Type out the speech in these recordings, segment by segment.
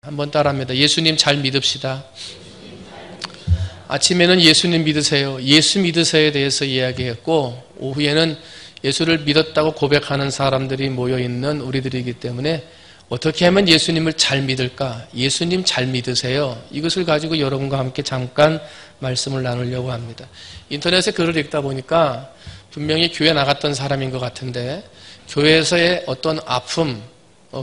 한번 따라합니다. 예수님 잘 믿읍시다. 아침에는 예수님 믿으세요. 예수 믿으세요에 대해서 이야기했고, 오후에는 예수를 믿었다고 고백하는 사람들이 모여있는 우리들이기 때문에 어떻게 하면 예수님을 잘 믿을까? 예수님 잘 믿으세요. 이것을 가지고 여러분과 함께 잠깐 말씀을 나누려고 합니다. 인터넷에 글을 읽다 보니까 분명히 교회 나갔던 사람인 것 같은데 교회에서의 어떤 아픔,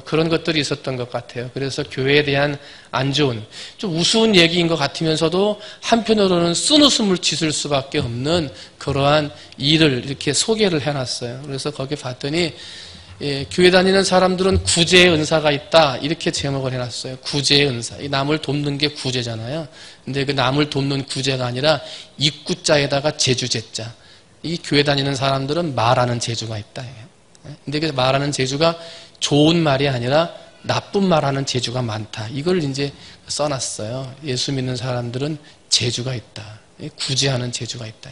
그런 것들이 있었던 것 같아요. 그래서 교회에 대한 안 좋은, 좀 우스운 얘기인 것 같으면서도 한편으로는 쓴웃음을 짓을 수밖에 없는 그러한 일을 이렇게 소개를 해놨어요. 그래서 거기 봤더니 교회 다니는 사람들은 구제의 은사가 있다, 이렇게 제목을 해놨어요. 구제의 은사. 이 남을 돕는 게 구제잖아요. 근데 그 남을 돕는 구제가 아니라 입구자에다가 재주제자. 이 교회 다니는 사람들은 말하는 재주가 있다. 근데 그 말하는 재주가 좋은 말이 아니라 나쁜 말하는 재주가 많다. 이걸 이제 써놨어요. 예수 믿는 사람들은 재주가 있다. 구제하는 재주가 있다.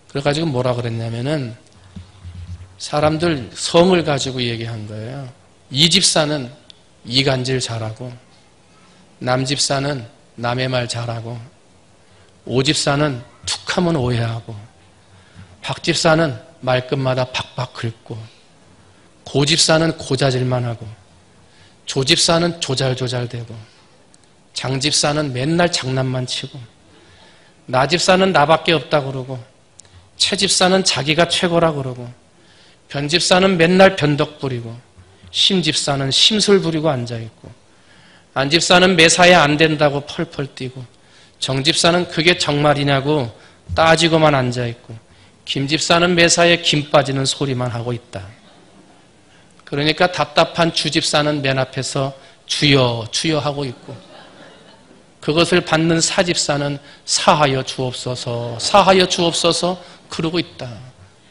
그래가지고 뭐라 그랬냐면은 사람들 성을 가지고 얘기한 거예요. 이 집사는 이간질 잘하고, 남 집사는 남의 말 잘하고, 오 집사는 툭하면 오해하고, 박 집사는 말끝마다 박박 긁고, 고 집사는 고자질만 하고, 조 집사는 조잘조잘대고, 장 집사는 맨날 장난만 치고, 나 집사는 나밖에 없다 그러고, 최 집사는 자기가 최고라 그러고, 변 집사는 맨날 변덕 부리고, 심 집사는 심술 부리고 앉아있고, 안 집사는 매사에 안 된다고 펄펄 뛰고, 정 집사는 그게 정말이냐고 따지고만 앉아있고, 김 집사는 매사에 김 빠지는 소리만 하고 있다. 그러니까 답답한 주 집사는 맨 앞에서 주여 주여 하고 있고, 그것을 받는 사 집사는 사하여 주옵소서 사하여 주옵소서 그러고 있다.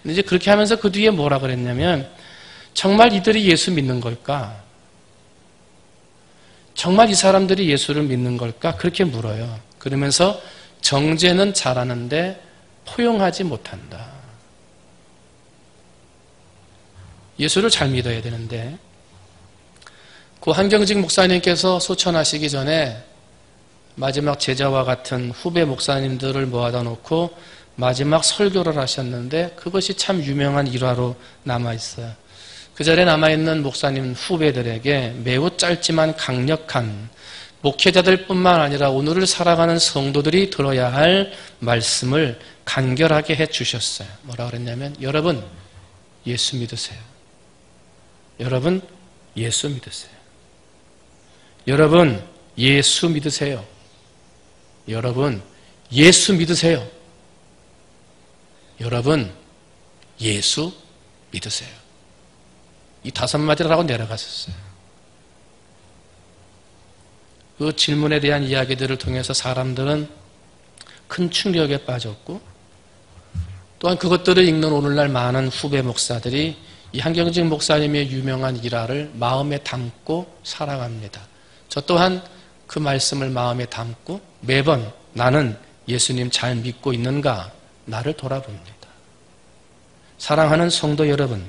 근데 이제 그렇게 하면서 그 뒤에 뭐라 그랬냐면, 정말 이들이 예수 믿는 걸까? 정말 이 사람들이 예수를 믿는 걸까? 그렇게 물어요. 그러면서 정죄는 잘하는데 포용하지 못한다. 예수를 잘 믿어야 되는데, 그 한경직 목사님께서 소천하시기 전에 마지막 제자와 같은 후배 목사님들을 모아다 놓고 마지막 설교를 하셨는데, 그것이 참 유명한 일화로 남아있어요. 그 자리에 남아있는 목사님 후배들에게 매우 짧지만 강력한, 목회자들 뿐만 아니라 오늘을 살아가는 성도들이 들어야 할 말씀을 간결하게 해주셨어요. 뭐라 그랬냐면, 여러분 예수 믿으세요. 여러분 예수 믿으세요. 여러분 예수 믿으세요. 여러분 예수 믿으세요. 여러분 예수 믿으세요. 이 5마디를 하고 내려갔었어요. 그 질문에 대한 이야기들을 통해서 사람들은 큰 충격에 빠졌고, 또한 그것들을 읽는 오늘날 많은 후배 목사들이 이 한경직 목사님의 유명한 일화를 마음에 담고 살아갑니다. 저 또한 그 말씀을 마음에 담고 매번 나는 예수님 잘 믿고 있는가 나를 돌아봅니다. 사랑하는 성도 여러분,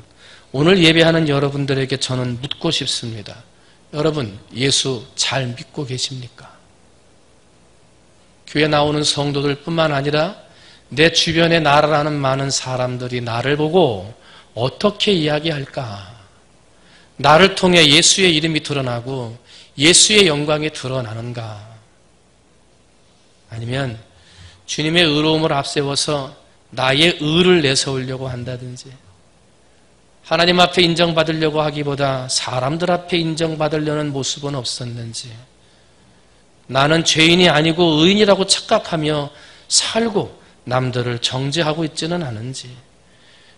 오늘 예배하는 여러분들에게 저는 묻고 싶습니다. 여러분 예수 잘 믿고 계십니까? 교회 나오는 성도들 뿐만 아니라 내 주변에 나를 아는 많은 사람들이 나를 보고 어떻게 이야기할까? 나를 통해 예수의 이름이 드러나고 예수의 영광이 드러나는가? 아니면 주님의 의로움을 앞세워서 나의 의를 내세우려고 한다든지, 하나님 앞에 인정받으려고 하기보다 사람들 앞에 인정받으려는 모습은 없었는지, 나는 죄인이 아니고 의인이라고 착각하며 살고 남들을 정죄하고 있지는 않은지,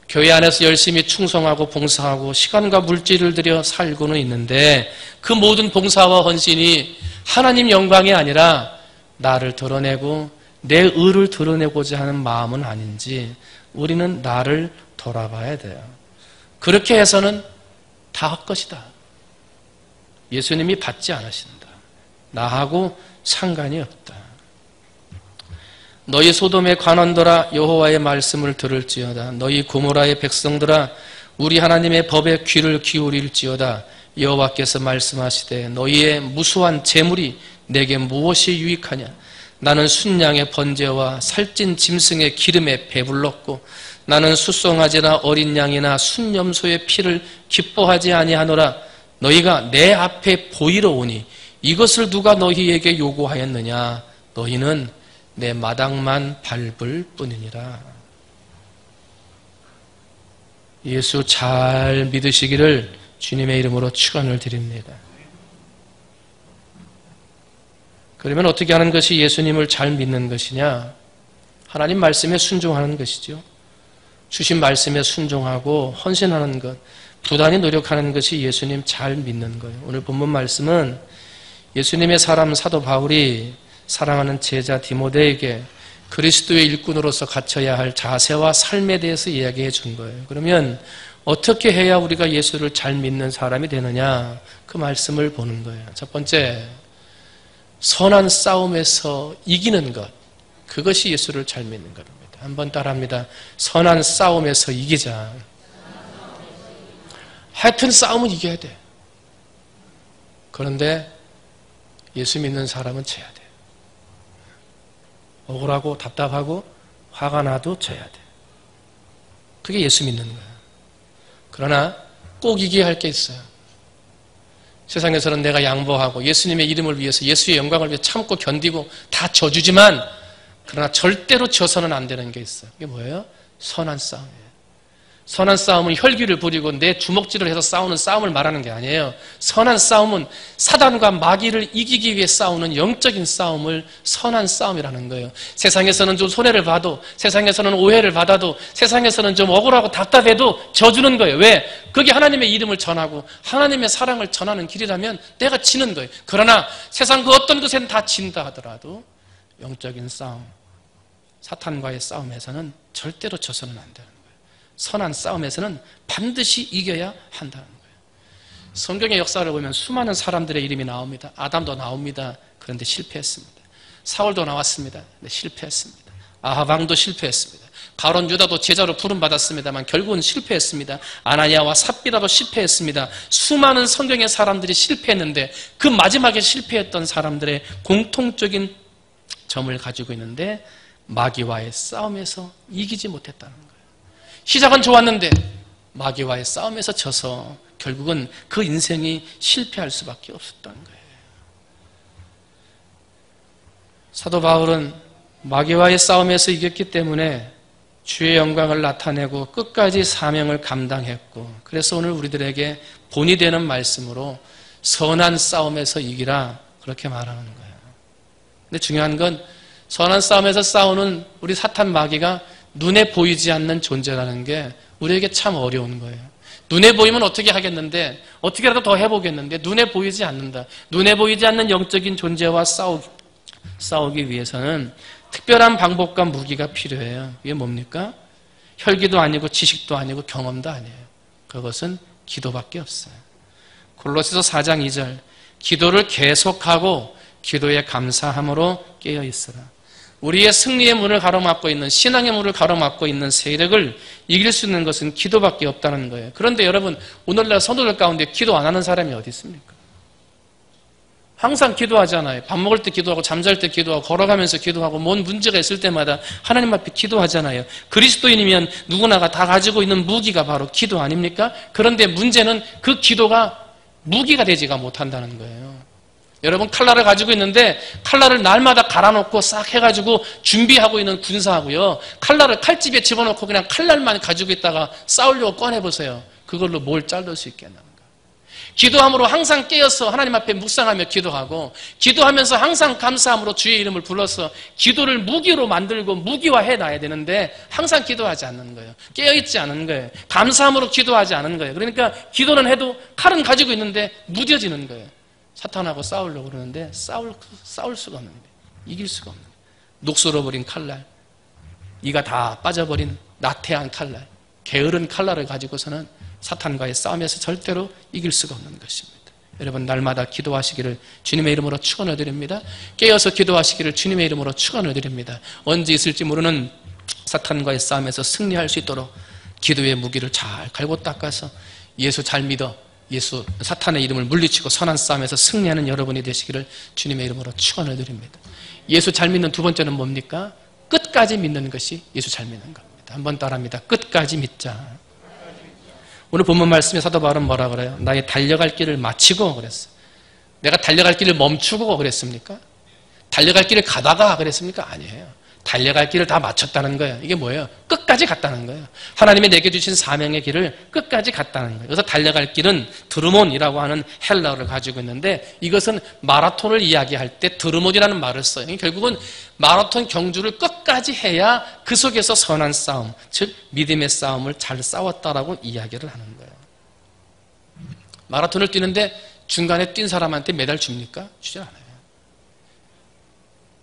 교회 안에서 열심히 충성하고 봉사하고 시간과 물질을 들여 살고는 있는데 그 모든 봉사와 헌신이 하나님 영광이 아니라 나를 드러내고 내 의를 드러내고자 하는 마음은 아닌지 우리는 나를 돌아봐야 돼요. 그렇게 해서는 다 헛것이다. 예수님이 받지 않으신다. 나하고 상관이 없다. 너희 소돔의 관원들아 여호와의 말씀을 들을지어다. 너희 고모라의 백성들아 우리 하나님의 법에 귀를 기울일지어다. 여호와께서 말씀하시되 너희의 무수한 재물이 내게 무엇이 유익하냐? 나는 순양의 번제와 살찐 짐승의 기름에 배불렀고 나는 숫송아지나 어린 양이나 순염소의 피를 기뻐하지 아니하노라. 너희가 내 앞에 보이러 오니 이것을 누가 너희에게 요구하였느냐? 너희는 내 마당만 밟을 뿐이니라. 예수 잘 믿으시기를 주님의 이름으로 축원을 드립니다. 그러면 어떻게 하는 것이 예수님을 잘 믿는 것이냐? 하나님 말씀에 순종하는 것이죠. 주신 말씀에 순종하고 헌신하는 것, 부단히 노력하는 것이 예수님 잘 믿는 거예요. 오늘 본문 말씀은 예수님의 사람 사도 바울이 사랑하는 제자 디모데에게 그리스도의 일꾼으로서 갖춰야 할 자세와 삶에 대해서 이야기해 준 거예요. 그러면 어떻게 해야 우리가 예수를 잘 믿는 사람이 되느냐? 그 말씀을 보는 거예요. 첫 번째, 선한 싸움에서 이기는 것. 그것이 예수를 잘 믿는 겁니다. 한번 따라합니다. 선한 싸움에서 이기자. 하여튼 싸움은 이겨야 돼. 그런데 예수 믿는 사람은 져야 돼. 억울하고 답답하고 화가 나도 져야 돼. 그게 예수 믿는 거야. 그러나 꼭 이겨야 할 게 있어요. 세상에서는 내가 양보하고 예수님의 이름을 위해서 예수의 영광을 위해 참고 견디고 다 져주지만 그러나 절대로 져서는 안 되는 게 있어요. 이게 뭐예요? 선한 싸움이에요. 선한 싸움은 혈기를 부리고 내 주먹질을 해서 싸우는 싸움을 말하는 게 아니에요. 선한 싸움은 사단과 마귀를 이기기 위해 싸우는 영적인 싸움을 선한 싸움이라는 거예요. 세상에서는 좀 손해를 봐도, 세상에서는 오해를 받아도, 세상에서는 좀 억울하고 답답해도 져주는 거예요. 왜? 그게 하나님의 이름을 전하고 하나님의 사랑을 전하는 길이라면 내가 지는 거예요. 그러나 세상 그 어떤 것에는 다 진다 하더라도 영적인 싸움, 사탄과의 싸움에서는 절대로 져서는 안 돼요. 선한 싸움에서는 반드시 이겨야 한다는 거예요. 성경의 역사를 보면 수많은 사람들의 이름이 나옵니다. 아담도 나옵니다. 그런데 실패했습니다. 사울도 나왔습니다. 근데 실패했습니다. 아합 왕도 실패했습니다. 가론 유다도 제자로 부름받았습니다만 결국은 실패했습니다. 아나니아와 삽비라도 실패했습니다. 수많은 성경의 사람들이 실패했는데 그 마지막에 실패했던 사람들의 공통적인 점을 가지고 있는데 마귀와의 싸움에서 이기지 못했다는 거예요. 시작은 좋았는데 마귀와의 싸움에서 져서 결국은 그 인생이 실패할 수밖에 없었다는 거예요. 사도 바울은 마귀와의 싸움에서 이겼기 때문에 주의 영광을 나타내고 끝까지 사명을 감당했고, 그래서 오늘 우리들에게 본이 되는 말씀으로 선한 싸움에서 이기라 그렇게 말하는 거예요. 근데 중요한 건 선한 싸움에서 싸우는 우리 사탄 마귀가 눈에 보이지 않는 존재라는 게 우리에게 참 어려운 거예요. 눈에 보이면 어떻게 하겠는데, 어떻게라도 더 해보겠는데 눈에 보이지 않는다. 눈에 보이지 않는 영적인 존재와 싸우기 위해서는 특별한 방법과 무기가 필요해요. 이게 뭡니까? 혈기도 아니고 지식도 아니고 경험도 아니에요. 그것은 기도밖에 없어요. 골로새서 4장 2절, 기도를 계속하고 기도에 감사함으로 깨어있으라. 우리의 승리의 문을 가로막고 있는, 신앙의 문을 가로막고 있는 세력을 이길 수 있는 것은 기도밖에 없다는 거예요. 그런데 여러분, 오늘날 성도들 가운데 기도 안 하는 사람이 어디 있습니까? 항상 기도하잖아요. 밥 먹을 때 기도하고, 잠잘 때 기도하고, 걸어가면서 기도하고, 뭔 문제가 있을 때마다 하나님 앞에 기도하잖아요. 그리스도인이면 누구나가 다 가지고 있는 무기가 바로 기도 아닙니까? 그런데 문제는 그 기도가 무기가 되지가 못한다는 거예요. 여러분, 칼날을 가지고 있는데 칼날을 날마다 갈아놓고 싹 해가지고 준비하고 있는 군사하고요, 칼날을 칼집에 집어넣고 그냥 칼날만 가지고 있다가 싸우려고 꺼내보세요. 그걸로 뭘 자를 수 있겠나? 기도함으로 항상 깨어서 하나님 앞에 묵상하며 기도하고, 기도하면서 항상 감사함으로 주의 이름을 불러서 기도를 무기로 만들고 무기화해 놔야 되는데 항상 기도하지 않는 거예요. 깨어있지 않은 거예요. 감사함으로 기도하지 않은 거예요. 그러니까 기도는 해도 칼은 가지고 있는데 무뎌지는 거예요. 사탄하고 싸우려고 그러는데 싸울 수가 없는 거예요. 이길 수가 없는 거예요. 녹슬어버린 칼날, 이가 다 빠져버린 나태한 칼날, 게으른 칼날을 가지고서는 사탄과의 싸움에서 절대로 이길 수가 없는 것입니다. 여러분, 날마다 기도하시기를 주님의 이름으로 축원을 드립니다. 깨어서 기도하시기를 주님의 이름으로 축원을 드립니다. 언제 있을지 모르는 사탄과의 싸움에서 승리할 수 있도록 기도의 무기를 잘 갈고 닦아서 예수 잘 믿어, 예수 사탄의 이름을 물리치고 선한 싸움에서 승리하는 여러분이 되시기를 주님의 이름으로 축원을 드립니다. 예수 잘 믿는 두 번째는 뭡니까? 끝까지 믿는 것이 예수 잘 믿는 겁니다. 한번 따라합니다. 끝까지 믿자. 오늘 본문 말씀에 사도 바울은 뭐라 그래요? 나의 달려갈 길을 마치고 그랬어요. 내가 달려갈 길을 멈추고 그랬습니까? 달려갈 길을 가다가 그랬습니까? 아니에요. 달려갈 길을 다 마쳤다는 거예요. 이게 뭐예요? 끝까지 갔다는 거예요. 하나님이 내게 주신 사명의 길을 끝까지 갔다는 거예요. 그래서 달려갈 길은 드르몬이라고 하는 헬라어를 가지고 있는데 이것은 마라톤을 이야기할 때 드르몬이라는 말을 써요. 결국은 마라톤 경주를 끝까지 해야 그 속에서 선한 싸움, 즉 믿음의 싸움을 잘 싸웠다라고 이야기를 하는 거예요. 마라톤을 뛰는데 중간에 뛴 사람한테 메달 줍니까? 주지 않아요.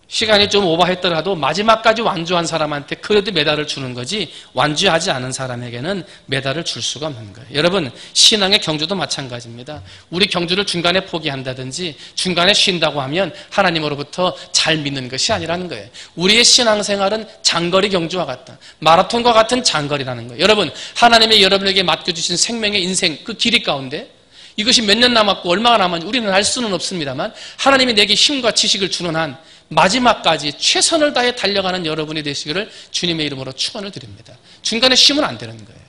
시간이 좀 오버했더라도 마지막까지 완주한 사람한테 그래도 메달을 주는 거지 완주하지 않은 사람에게는 메달을 줄 수가 없는 거예요. 여러분 신앙의 경주도 마찬가지입니다. 우리 경주를 중간에 포기한다든지 중간에 쉰다고 하면 하나님으로부터 잘 믿는 것이 아니라는 거예요. 우리의 신앙생활은 장거리 경주와 같다. 마라톤과 같은 장거리라는 거예요. 여러분 하나님이 여러분에게 맡겨주신 생명의 인생 그 길이 가운데 이것이 몇 년 남았고 얼마나 남았는지 우리는 알 수는 없습니다만 하나님이 내게 힘과 지식을 주는 한 마지막까지 최선을 다해 달려가는 여러분이 되시기를 주님의 이름으로 축원을 드립니다. 중간에 쉬면 안 되는 거예요.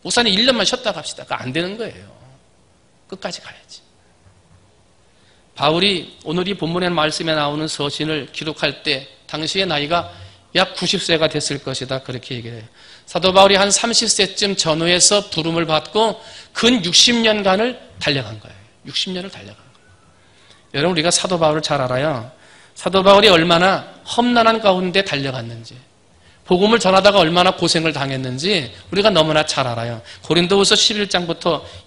목사님 1년만 쉬었다 갑시다. 그거 안 되는 거예요. 끝까지 가야지. 바울이 오늘 이 본문의 말씀에 나오는 서신을 기록할 때 당시의 나이가 약 90세가 됐을 것이다. 그렇게 얘기를 해요. 사도 바울이 한 30세쯤 전후에서 부름을 받고 근 60년간을 달려간 거예요. 60년을 달려간 거예요. 여러분 우리가 사도 바울을 잘 알아요. 사도 바울이 얼마나 험난한 가운데 달려갔는지 복음을 전하다가 얼마나 고생을 당했는지 우리가 너무나 잘 알아요. 고린도후서 11장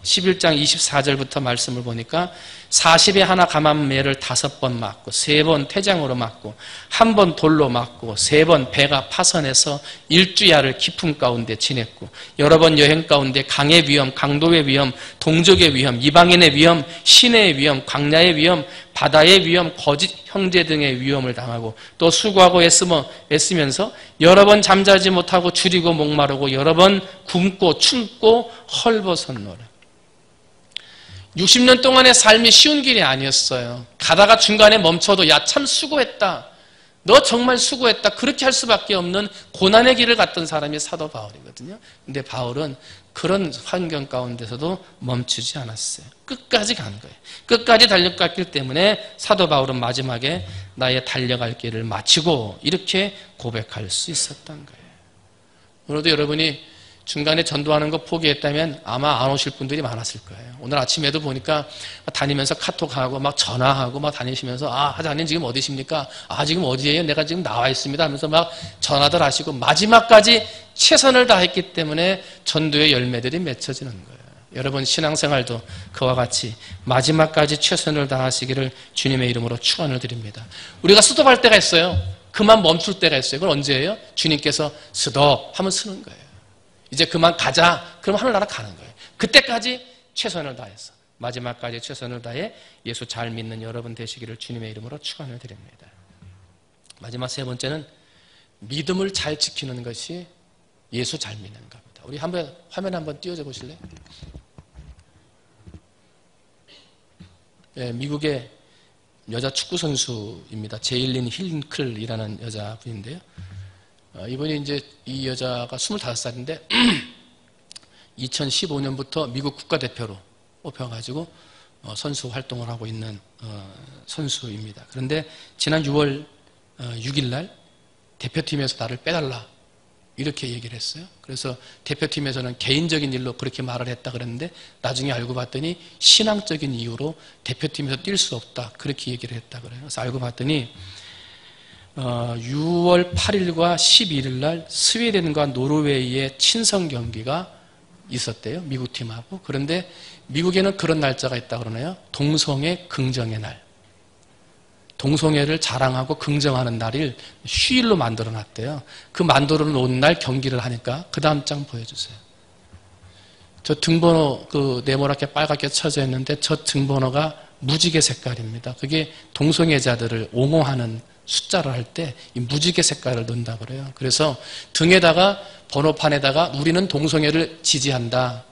24절부터 말씀을 보니까 40에 하나 감암매를 5번 맞고 3번 태장으로 맞고 1번 돌로 맞고 3번 배가 파선해서 일주야를 깊음 가운데 지냈고 여러 번 여행 가운데 강의 위험, 강도의 위험, 동족의 위험, 이방인의 위험, 시내의 위험, 광야의 위험, 바다의 위험, 거짓 형제 등의 위험을 당하고 또 수고하고 애쓰면서 여러 번 잠자지 못하고 줄이고 목마르고 여러 번 굶고 춤고 헐벗었노라. 60년 동안의 삶이 쉬운 길이 아니었어요. 가다가 중간에 멈춰도 야 참 수고했다. 너 정말 수고했다. 그렇게 할 수밖에 없는 고난의 길을 갔던 사람이 사도 바울이거든요. 근데 바울은 그런 환경 가운데서도 멈추지 않았어요. 끝까지 간 거예요. 끝까지 달려갔기 때문에 사도 바울은 마지막에 나의 달려갈 길을 마치고 이렇게 고백할 수 있었던 거예요. 오늘도 여러분이 중간에 전도하는 거 포기했다면 아마 안 오실 분들이 많았을 거예요. 오늘 아침에도 보니까 다니면서 카톡하고 막 전화하고 막 다니시면서 하자님 지금 어디십니까? 지금 어디에요? 내가 지금 나와 있습니다 하면서 막 전화들 하시고 마지막까지 최선을 다했기 때문에 전도의 열매들이 맺혀지는 거예요. 여러분 신앙생활도 그와 같이 마지막까지 최선을 다하시기를 주님의 이름으로 축원을 드립니다. 우리가 스톱할 때가 있어요. 그만 멈출 때가 있어요. 그건 언제예요? 주님께서 스톱 하면 쓰는 거예요. 이제 그만 가자. 그럼 하늘나라 가는 거예요. 그때까지 최선을 다해서 마지막까지 최선을 다해 예수 잘 믿는 여러분 되시기를 주님의 이름으로 축원을 드립니다. 마지막 세 번째는 믿음을 잘 지키는 것이 예수 잘 믿는 겁니다. 우리 한번 화면 한번 띄워줘 보실래요? 네, 미국의 여자 축구 선수입니다. 제일린 힐클이라는 여자분인데요. 이분이 이제 이 여자가 25살인데 2015년부터 미국 국가대표로 뽑혀가지고 선수 활동을 하고 있는 선수입니다. 그런데 지난 6월 6일 날 대표팀에서 나를 빼달라 이렇게 얘기를 했어요. 그래서 대표팀에서는 개인적인 일로 그렇게 말을 했다 그랬는데 나중에 알고 봤더니 신앙적인 이유로 대표팀에서 뛸 수 없다 그렇게 얘기를 했다 그래요. 그래서 알고 봤더니 6월 8일과 11일 날 스웨덴과 노르웨이의 친선 경기가 있었대요. 미국 팀하고. 그런데 미국에는 그런 날짜가 있다고 그러네요. 동성애 긍정의 날. 동성애를 자랑하고 긍정하는 날을 휴일로 만들어 놨대요. 그 만들어 놓은 날 경기를 하니까 그 다음 장 보여주세요. 저 등번호 네모나게 빨갛게 쳐져 있는데 저 등번호가 무지개 색깔입니다. 그게 동성애자들을 옹호하는 숫자를 할 때 이 무지개 색깔을 넣는다 그래요. 그래서 등에다가 번호판에다가 우리는 동성애를 지지한다.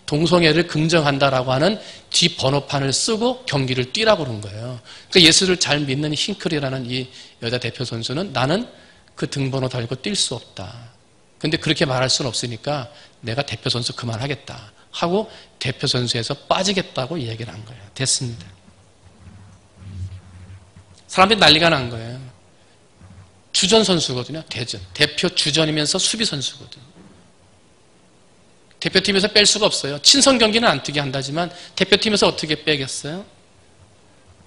동성애를 긍정한다라고 하는 뒷번호판을 쓰고 경기를 뛰라고 그런 거예요. 그러니까 예수를 잘 믿는 흰클이라는 이 여자 대표 선수는 나는 그 등번호 달고 뛸 수 없다. 근데 그렇게 말할 수는 없으니까 내가 대표 선수 그만하겠다 하고 대표 선수에서 빠지겠다고 이야기를 한 거예요. 됐습니다. 사람들이 난리가 난 거예요. 주전 선수거든요. 대표 주전이면서 수비 선수거든요. 대표팀에서 뺄 수가 없어요. 친선 경기는 안 뛰게 한다지만 대표팀에서 어떻게 빼겠어요?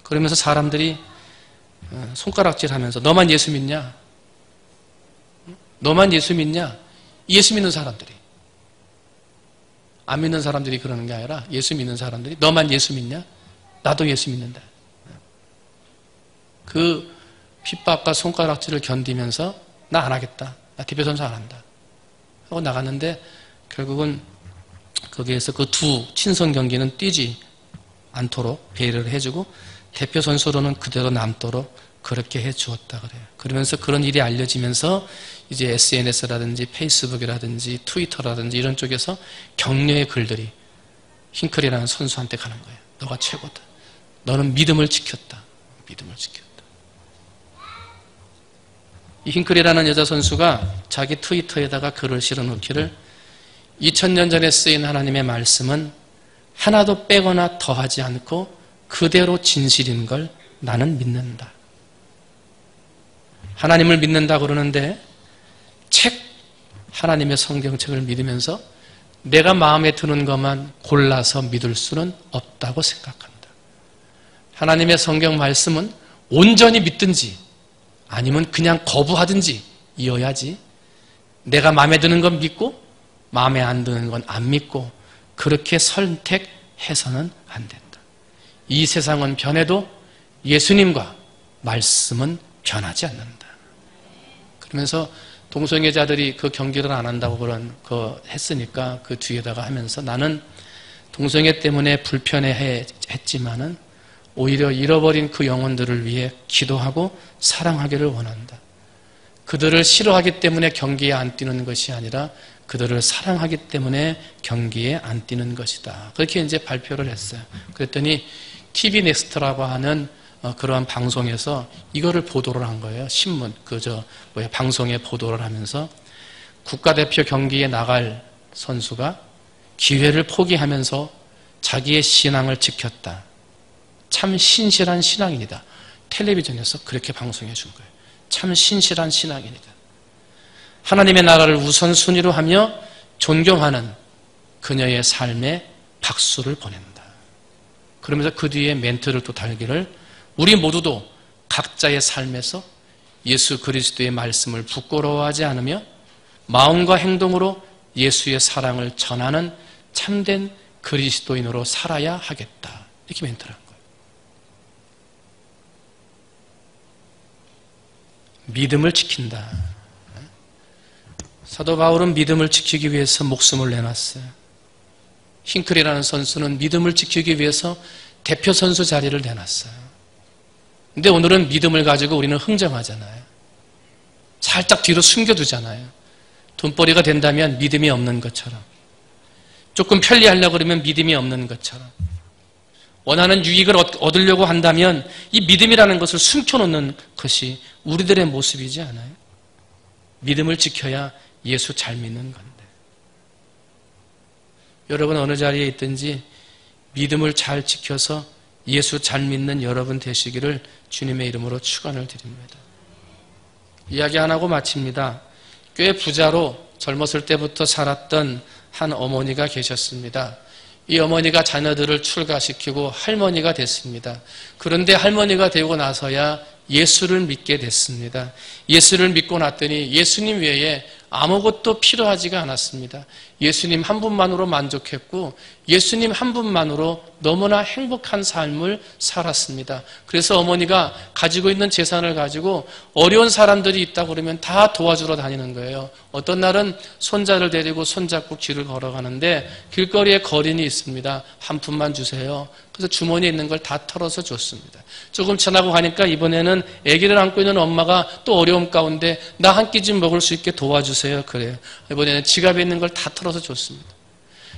그러면서 사람들이 손가락질하면서 너만 예수 믿냐? 너만 예수 믿냐? 예수 믿는 사람들이. 안 믿는 사람들이 그러는 게 아니라 예수 믿는 사람들이 너만 예수 믿냐? 나도 예수 믿는다. 그 핍박과 손가락질을 견디면서 나 안 하겠다. 나 대표 선수 안 한다. 하고 나갔는데 결국은 거기에서 그 두 친선 경기는 뛰지 않도록 배려를 해주고 대표 선수로는 그대로 남도록 그렇게 해주었다 그래요. 그러면서 그런 일이 알려지면서 이제 SNS라든지 페이스북이라든지 트위터라든지 이런 쪽에서 격려의 글들이 흰클이라는 선수한테 가는 거예요. 너가 최고다. 너는 믿음을 지켰다. 믿음을 지켰다. 이 흰클이라는 여자 선수가 자기 트위터에다가 글을 실어놓기를 2000년 전에 쓰인 하나님의 말씀은 하나도 빼거나 더하지 않고 그대로 진실인 걸 나는 믿는다. 하나님을 믿는다 그러는데 하나님의 성경책을 믿으면서 내가 마음에 드는 것만 골라서 믿을 수는 없다고 생각한다. 하나님의 성경 말씀은 온전히 믿든지 아니면 그냥 거부하든지 이어야지 내가 마음에 드는 건 믿고 마음에 안 드는 건 안 믿고 그렇게 선택해서는 안 된다. 이 세상은 변해도 예수님과 말씀은 변하지 않는다. 그러면서 동성애자들이 그 경기를 안 한다고 했으니까 그 뒤에다가 하면서 나는 동성애 때문에 불편해 했지만은 오히려 잃어버린 그 영혼들을 위해 기도하고 사랑하기를 원한다. 그들을 싫어하기 때문에 경기에 안 뛰는 것이 아니라 그들을 사랑하기 때문에 경기에 안 뛰는 것이다. 그렇게 이제 발표를 했어요. 그랬더니 TV 넥스트라고 하는 그러한 방송에서 이거를 보도를 한 거예요. 신문, 방송에 보도를 하면서 국가대표 경기에 나갈 선수가 기회를 포기하면서 자기의 신앙을 지켰다. 참 신실한 신앙인이다. 텔레비전에서 그렇게 방송해 준 거예요. 참 신실한 신앙인이다. 하나님의 나라를 우선순위로 하며 존경하는 그녀의 삶에 박수를 보낸다. 그러면서 그 뒤에 멘트를 또 달기를 우리 모두도 각자의 삶에서 예수 그리스도의 말씀을 부끄러워하지 않으며 마음과 행동으로 예수의 사랑을 전하는 참된 그리스도인으로 살아야 하겠다. 이렇게 멘트를 한 거예요. 믿음을 지킨다. 사도 바울은 믿음을 지키기 위해서 목숨을 내놨어요. 흰클이라는 선수는 믿음을 지키기 위해서 대표 선수 자리를 내놨어요. 근데 오늘은 믿음을 가지고 우리는 흥정하잖아요. 살짝 뒤로 숨겨두잖아요. 돈벌이가 된다면 믿음이 없는 것처럼, 조금 편리하려고 그러면 믿음이 없는 것처럼, 원하는 유익을 얻으려고 한다면 이 믿음이라는 것을 숨겨놓는 것이 우리들의 모습이지 않아요? 믿음을 지켜야 예수 잘 믿는 건데. 여러분 어느 자리에 있든지 믿음을 잘 지켜서 예수 잘 믿는 여러분 되시기를 주님의 이름으로 축원을 드립니다. 이야기 안 하고 마칩니다. 꽤 부자로 젊었을 때부터 살았던 한 어머니가 계셨습니다. 이 어머니가 자녀들을 출가시키고 할머니가 됐습니다. 그런데 할머니가 되고 나서야 예수를 믿게 됐습니다. 예수를 믿고 났더니 예수님 외에 아무것도 필요하지가 않았습니다. 예수님 한 분만으로 만족했고 예수님 한 분만으로 너무나 행복한 삶을 살았습니다. 그래서 어머니가 가지고 있는 재산을 가지고 어려운 사람들이 있다고 그러면 다 도와주러 다니는 거예요. 어떤 날은 손자를 데리고 손잡고 길을 걸어가는데 길거리에 거린이 있습니다. 한 푼만 주세요. 그래서 주머니에 있는 걸 다 털어서 줬습니다. 조금 지나고 가니까 이번에는 아기를 안고 있는 엄마가 또 어려움 가운데 나 한 끼 좀 먹을 수 있게 도와주세요. 그래요. 이번에는 지갑에 있는 걸 다 털어서 줬습니다.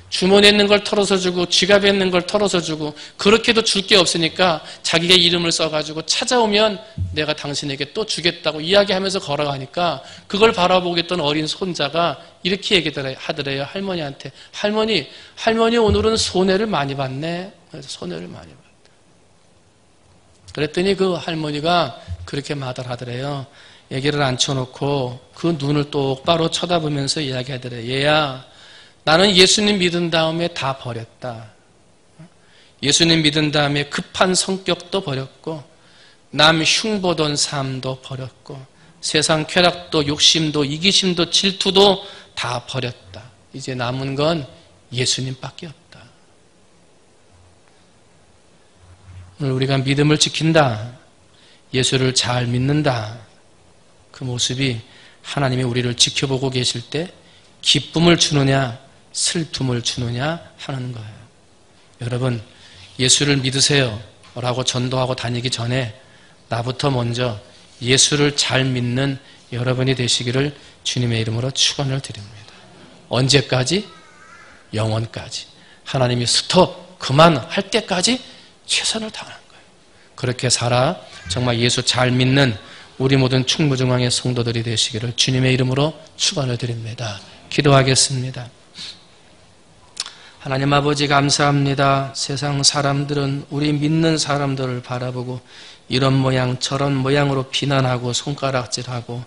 주머니에 있는 걸 털어서 주고 지갑에 있는 걸 털어서 주고 그렇게도 줄 게 없으니까 자기가 이름을 써가지고 찾아오면 내가 당신에게 또 주겠다고 이야기하면서 걸어가니까 그걸 바라보겠던 어린 손자가 이렇게 하더래요. 할머니한테. 할머니 오늘은 손해를 많이 봤네. 그래서 손해를 많이 봤다. 그랬더니 그 할머니가 그렇게 말을 하더래요. 애기를 앉혀놓고 그 눈을 똑바로 쳐다보면서 이야기하더래요. 얘야, 나는 예수님 믿은 다음에 다 버렸다. 예수님 믿은 다음에 급한 성격도 버렸고 남 흉보던 삶도 버렸고 세상 쾌락도 욕심도 이기심도 질투도 다 버렸다. 이제 남은 건 예수님밖에 없다. 오늘 우리가 믿음을 지킨다. 예수를 잘 믿는다. 그 모습이 하나님이 우리를 지켜보고 계실 때 기쁨을 주느냐 슬픔을 주느냐 하는 거예요. 여러분, 예수를 믿으세요 라고 전도하고 다니기 전에 나부터 먼저 예수를 잘 믿는 여러분이 되시기를 주님의 이름으로 축원을 드립니다. 언제까지? 영원까지. 하나님이 스톱, 그만할 때까지 최선을 다하는 거예요. 그렇게 살아 정말 예수 잘 믿는 우리 모든 충무중앙의 성도들이 되시기를 주님의 이름으로 축원을 드립니다. 기도하겠습니다. 하나님 아버지 감사합니다. 세상 사람들은 우리 믿는 사람들을 바라보고 이런 모양 저런 모양으로 비난하고 손가락질하고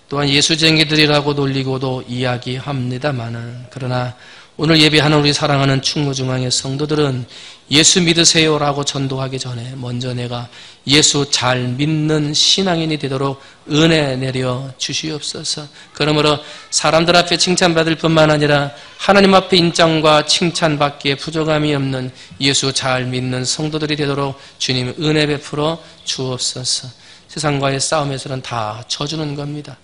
또한 예수쟁이들이라고 놀리고도 이야기합니다마는 그러나 오늘 예배하는 우리 사랑하는 충무중앙의 성도들은 예수 믿으세요라고 전도하기 전에 먼저 내가 예수 잘 믿는 신앙인이 되도록 은혜 내려 주시옵소서. 그러므로 사람들 앞에 칭찬받을 뿐만 아니라 하나님 앞에 인정과 칭찬받기에 부족함이 없는 예수 잘 믿는 성도들이 되도록 주님 은혜 베풀어 주옵소서. 세상과의 싸움에서는 다 져주는 겁니다.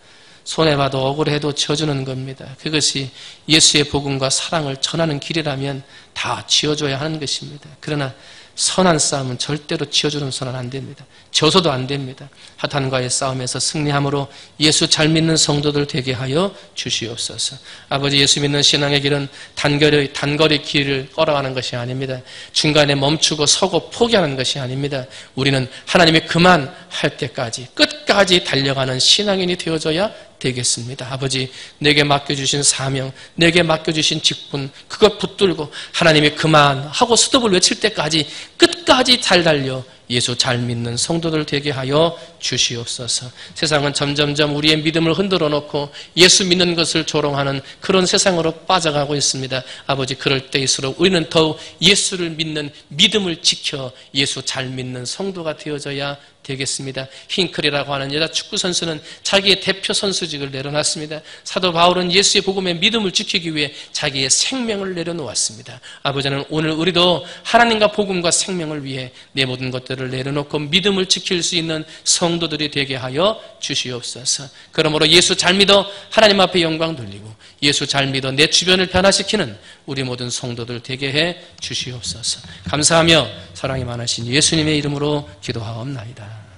손해봐도 억울해도 져주는 겁니다. 그것이 예수의 복음과 사랑을 전하는 길이라면 다 지어줘야 하는 것입니다. 그러나 선한 싸움은 절대로 지어주는 선은 안 됩니다. 져서도 안 됩니다. 사탄과의 싸움에서 승리함으로 예수 잘 믿는 성도들 되게 하여 주시옵소서. 아버지, 예수 믿는 신앙의 길은 단거리 길을 걸어가는 것이 아닙니다. 중간에 멈추고 서고 포기하는 것이 아닙니다. 우리는 하나님이 그만할 때까지 끝까지 달려가는 신앙인이 되어줘야 되겠습니다. 아버지, 내게 맡겨주신 사명, 내게 맡겨주신 직분, 그것 붙들고 하나님이 그만하고 스톱을 외칠 때까지 끝까지 잘 달려 예수 잘 믿는 성도들 되게 하여 주시옵소서. 세상은 점점점 우리의 믿음을 흔들어 놓고 예수 믿는 것을 조롱하는 그런 세상으로 빠져가고 있습니다. 아버지, 그럴 때일수록 우리는 더욱 예수를 믿는 믿음을 지켜 예수 잘 믿는 성도가 되어져야 되겠습니다. 힝클이라고 하는 여자 축구 선수는 자기의 대표 선수직을 내려놨습니다. 사도 바울은 예수의 복음의 믿음을 지키기 위해 자기의 생명을 내려놓았습니다. 아버지는 오늘 우리도 하나님과 복음과 생명을 위해 내 모든 것들을 내려놓고 믿음을 지킬 수 있는 성도들이 되게 하여 주시옵소서. 그러므로 예수 잘 믿어 하나님 앞에 영광 돌리고 예수 잘 믿어 내 주변을 변화시키는 우리 모든 성도들 되게 해 주시옵소서. 감사하며 사랑이 많으신 예수님의 이름으로 기도하옵나이다.